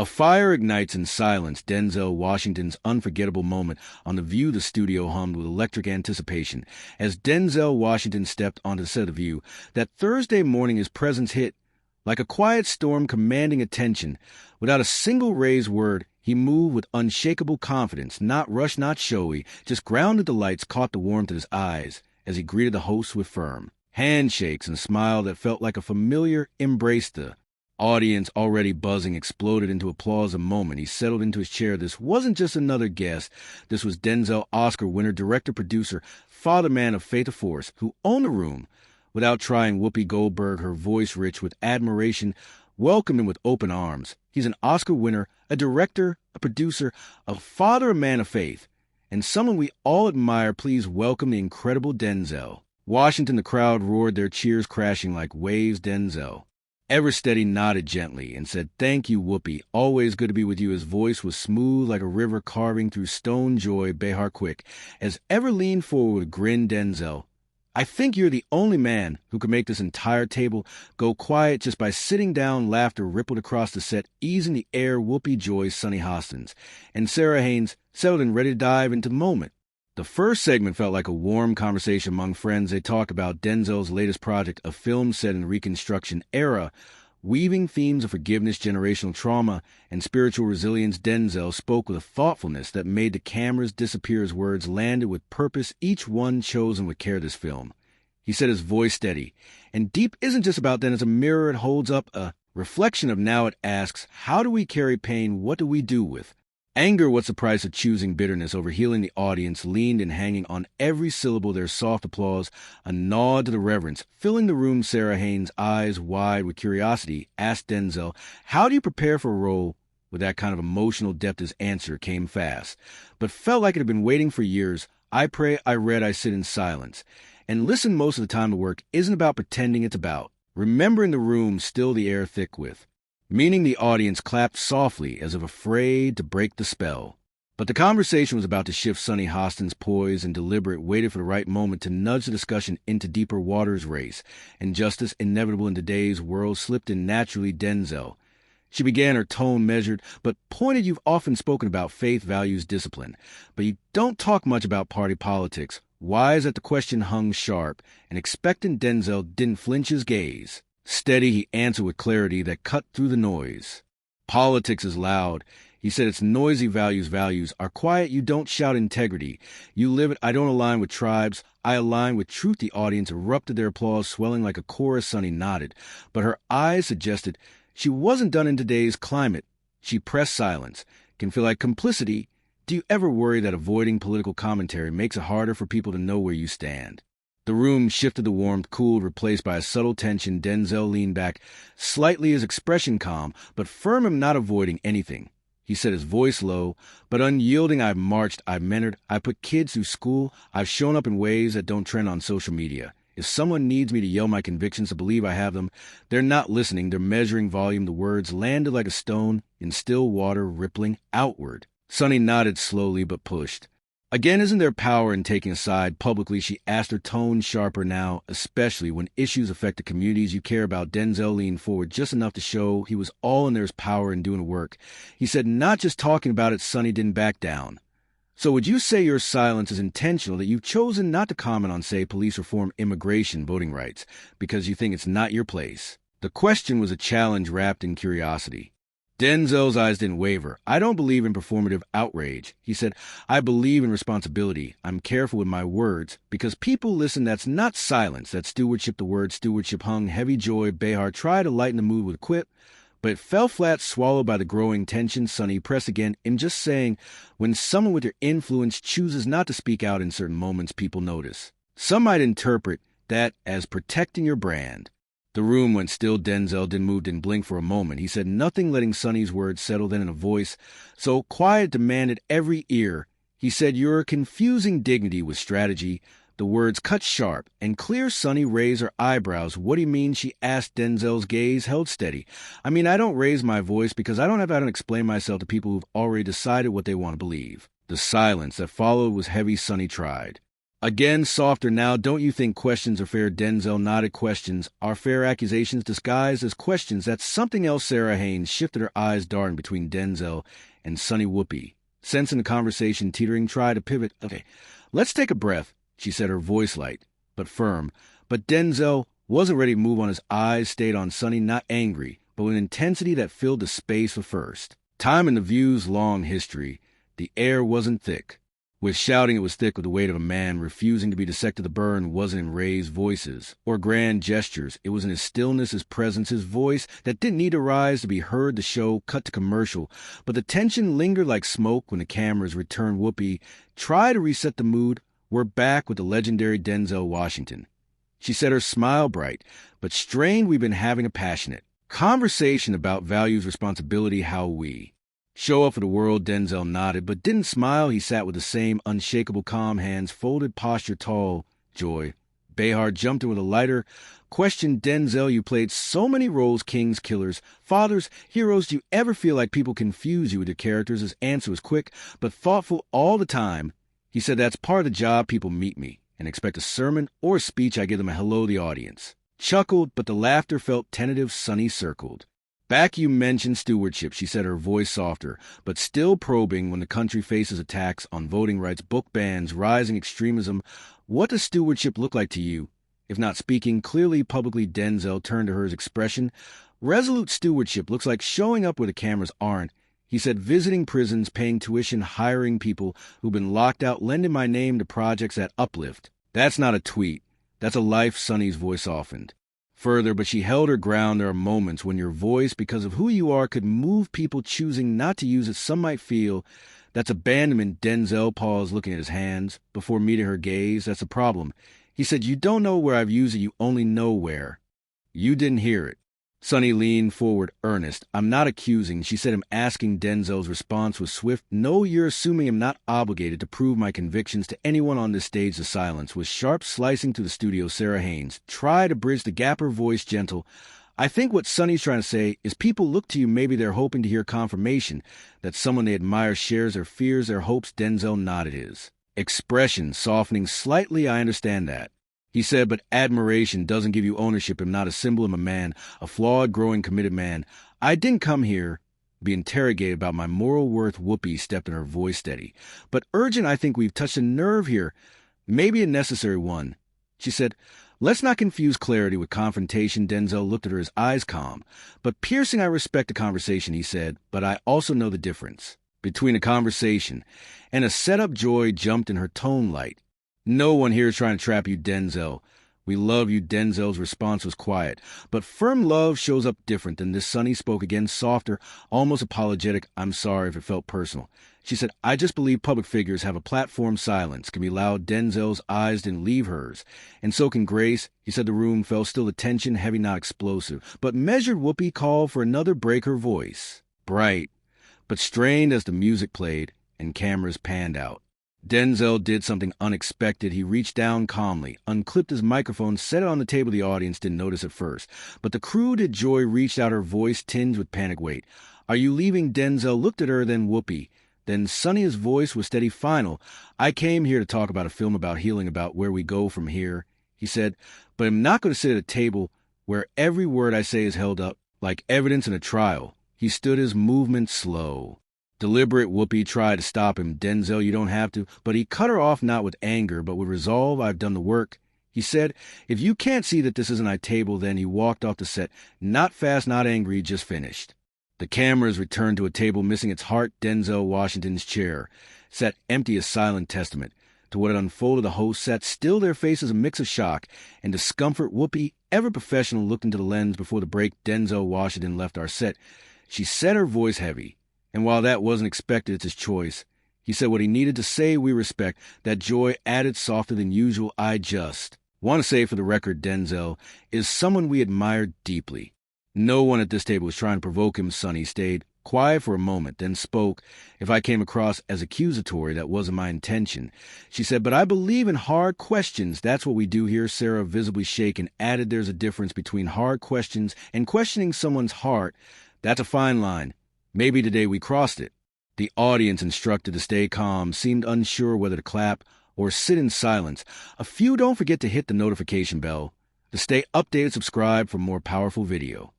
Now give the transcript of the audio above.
A fire ignites in silence. Denzel Washington's unforgettable moment on The View. The studio hummed with electric anticipation as Denzel Washington stepped onto the set of The View. That Thursday morning his presence hit like a quiet storm commanding attention. Without a single raised word, he moved with unshakable confidence, not rushed, not showy, just grounded. The lights caught the warmth of his eyes as he greeted the hosts with firm handshakes and a smile that felt like a familiar embrace. The audience, already buzzing, exploded into applause. A moment he settled into his chair. This wasn't just another guest. This was Denzel, Oscar winner, director, producer, father-man of Faith of Force, who owned the room. Without trying, Whoopi Goldberg, her voice rich with admiration, welcomed him with open arms. He's an Oscar winner, a director, a producer, a father, a man of faith, and someone we all admire. Please welcome the incredible Denzel Washington. The crowd roared, their cheers crashing like waves. Denzel, ever steady, nodded gently and said, "Thank you, Whoopi. Always good to be with you." His voice was smooth like a river carving through stone. Joy Behar quick as ever leaned forward with a grin. "Denzel, I think you're the only man who could make this entire table go quiet just by sitting down." Laughter rippled across the set, easing the air. Whoopi, Joy, Sunny Hostin, and Sarah Haynes settled and ready to dive into the moment. The first segment felt like a warm conversation among friends. They talked about Denzel's latest project, a film set in the Reconstruction era, weaving themes of forgiveness, generational trauma, and spiritual resilience. Denzel spoke with a thoughtfulness that made the cameras disappear. His words landed with purpose, each one chosen with care. This film, he said, his voice steady and deep, isn't just about then. As a mirror, it holds up a reflection of now. It asks, how do we carry pain? What do we do with anger? What's the price of choosing bitterness over healing? The audience leaned and hanging on every syllable. Their soft applause, a nod to the reverence, filling the room. Sarah Haynes, eyes wide with curiosity, asked Denzel, how do you prepare for a role with that kind of emotional depth? His answer came fast, but felt like it had been waiting for years. I pray, I read, I sit in silence and listen most of the time. The work isn't about pretending, it's about remembering. The room still, the air thick with meaning. The audience clapped softly as if afraid to break the spell. But the conversation was about to shift. Sunny Hostin's poise and deliberate waited for the right moment to nudge the discussion into deeper waters. Race and justice, inevitable in today's world, slipped in naturally. Denzel, she began, her tone measured but pointed. You've often spoken about faith, values, discipline, but you don't talk much about party politics. Why is that? The question hung sharp and expectant. Denzel didn't flinch, his gaze steady. He answered with clarity that cut through the noise. Politics is loud, he said. It's noisy. Values are quiet. You don't shout integrity, you live it. I don't align with tribes, I align with truth. The audience erupted, their applause swelling like a chorus. Sunny nodded, but her eyes suggested she wasn't done. In today's climate, she pressed silence, can feel like complicity. Do you ever worry that avoiding political commentary makes it harder for people to know where you stand? The room shifted, the warmth cooled, replaced by a subtle tension. Denzel leaned back slightly, his expression calm but firm. I'm not avoiding anything, he said, his voice low but unyielding. I've marched, I've mentored, I put kids through school, I've shown up in ways that don't trend on social media. If someone needs me to yell my convictions to believe I have them, they're not listening, they're measuring volume. The words landed like a stone in still water, rippling outward. Sunny nodded slowly but pushed. Again, isn't there power in taking a side publicly? She asked, her tone sharper now, especially when issues affect the communities you care about. Denzel leaned forward just enough to show he was all in. There's power in doing the work, he said, not just talking about it. Sunny didn't back down. So would you say your silence is intentional, that you've chosen not to comment on, say, police reform, immigration, voting rights, because you think it's not your place? The question was a challenge wrapped in curiosity. Denzel's eyes didn't waver. I don't believe in performative outrage, he said. I believe in responsibility. I'm careful with my words because people listen. That's not silence, that's stewardship. The word stewardship hung heavy. Joy Behar tried to lighten the mood with a quip, but it fell flat, swallowed by the growing tension. Sunny pressed again. I'm just saying, when someone with your influence chooses not to speak out in certain moments, people notice. Some might interpret that as protecting your brand. The room went still. Denzel didn't move, didn't blink for a moment. He said nothing, letting Sunny's words settle. Then in a voice so quiet demanded every ear, he said, you're confusing dignity with strategy. The words cut sharp and clear. Sunny raised her eyebrows. What do you mean? She asked. Denzel's gaze held steady. I mean, I don't raise my voice because I don't have to explain myself to people who've already decided what they want to believe. The silence that followed was heavy. Sunny tried. Again, softer now. Don't you think questions are fair? Denzel nodded. Questions are fair. Accusations disguised as questions. That's something else. Sarah Haynes shifted her eyes, darting between Denzel and Sunny. Whoopi, sensing the conversation teetering, tried to pivot. Okay, let's take a breath, she said, her voice light but firm. But Denzel wasn't ready to move on. His eyes stayed on Sunny, not angry, but with intensity that filled the space for first. Time in the view's long history. The air wasn't thick with shouting. It was thick with the weight of a man refusing to be dissected. The burn wasn't in raised voices or grand gestures. It was in his stillness, his presence, his voice that didn't need to rise to be heard. The show cut to commercial, but the tension lingered like smoke when the cameras returned. Whoopi tried to reset the mood. We're back with the legendary Denzel Washington, she said, her smile bright but strained. We've been having a passionate conversation about values, responsibility, how we show up for the world. Denzel nodded, but didn't smile. He sat with the same unshakable calm, hands folded, posture tall. Joy Behar jumped in with a lighter question. Denzel, you played so many roles, kings, killers, fathers, heroes. Do you ever feel like people confuse you with your characters? His answer was quick but thoughtful. All the time. He said, that's part of the job. People meet me and expect a sermon or a speech. I give them a hello. The audience chuckled, but the laughter felt tentative. Sunny circled back. You mentioned stewardship, she said, her voice softer, but still probing. When the country faces attacks on voting rights, book bans, rising extremism, what does stewardship look like to you? If not speaking clearly publicly, Denzel turned to her. His expression resolute. Stewardship looks like showing up where the cameras aren't. He said, visiting prisons, paying tuition, hiring people who've been locked out, lending my name to projects that uplift. That's not a tweet. That's a life. Sunny's voice softened further, but she held her ground. There are moments when your voice, because of who you are, could move people. Choosing not to use it, some might feel that's abandonment. Denzel paused, looking at his hands before meeting her gaze. That's a problem. He said, you don't know where I've used it. You only know where you didn't hear it. Sunny leaned forward, earnest. I'm not accusing, she said. I'm asking. Denzel's response was swift. No, you're assuming I'm not obligated to prove my convictions to anyone on this stage. The silence was sharp, slicing through the studio. Sarah Haynes tried to bridge the gap, her voice gentle. I think what Sunny's trying to say is people look to you. Maybe they're hoping to hear confirmation that someone they admire shares their fears, their hopes. Denzel nodded, his expression softening slightly. I understand that, he said, but admiration doesn't give you ownership. I'm not a symbol. I'm a man, a flawed, growing, committed man. I didn't come here to be interrogated about my moral worth. Whoopi stepped in, her voice steady but urgent. I think we've touched a nerve here, maybe a necessary one, she said. Let's not confuse clarity with confrontation. Denzel looked at her, his eyes calm but piercing. I respect the conversation, he said, but I also know the difference between a conversation and a setup. Joy jumped in, her tone light. No one here is trying to trap you, Denzel. We love you. Denzel's response was quiet, but firm. Love shows up different than this. Sunny spoke again, softer, almost apologetic. I'm sorry if it felt personal, she said. I just believe public figures have a platform. Silence can be loud. Denzel's eyes didn't leave hers, and so can grace, he said. The room fell still, the tension heavy, not explosive, but measured. Whoopi called for another break, her voice bright but strained as the music played and cameras panned out. Denzel did something unexpected. He reached down calmly, unclipped his microphone, set it on the table. The audience didn't notice at first, but the crew did. Joy reached out, her voice tinged with panic. Wait, are you leaving? Denzel looked at her, then Whoopi, then Sunny. His voice was steady, final. I came here to talk about a film, about healing, about where we go from here, he said, but I'm not going to sit at a table where every word I say is held up like evidence in a trial. He stood, his movement slow, deliberate. Whoopi tried to stop him. Denzel, you don't have to. But he cut her off, not with anger, but with resolve. I've done the work, he said. If you can't see that this isn't my table, then he walked off the set. Not fast, not angry, just finished. The cameras returned to a table missing its heart. Denzel Washington's chair sat empty, a silent testament to what had unfolded. The host sat still, their faces a mix of shock and discomfort. Whoopi, ever professional, looked into the lens before the break. Denzel Washington left our set, she said, her voice heavy. And while that wasn't expected, it's his choice. He said what he needed to say. We respect that. Joy added, softer than usual. I just want to say for the record, Denzel is someone we admire deeply. No one at this table was trying to provoke him. Sunny stayed quiet for a moment, then spoke. If I came across as accusatory, that wasn't my intention, she said, but I believe in hard questions. That's what we do here. Sarah, visibly shaken, added, there's a difference between hard questions and questioning someone's heart. That's a fine line. Maybe today we crossed it. The audience, instructed to stay calm, seemed unsure whether to clap or sit in silence, a few don't forget to hit the notification bell. To stay updated, subscribe for more powerful video.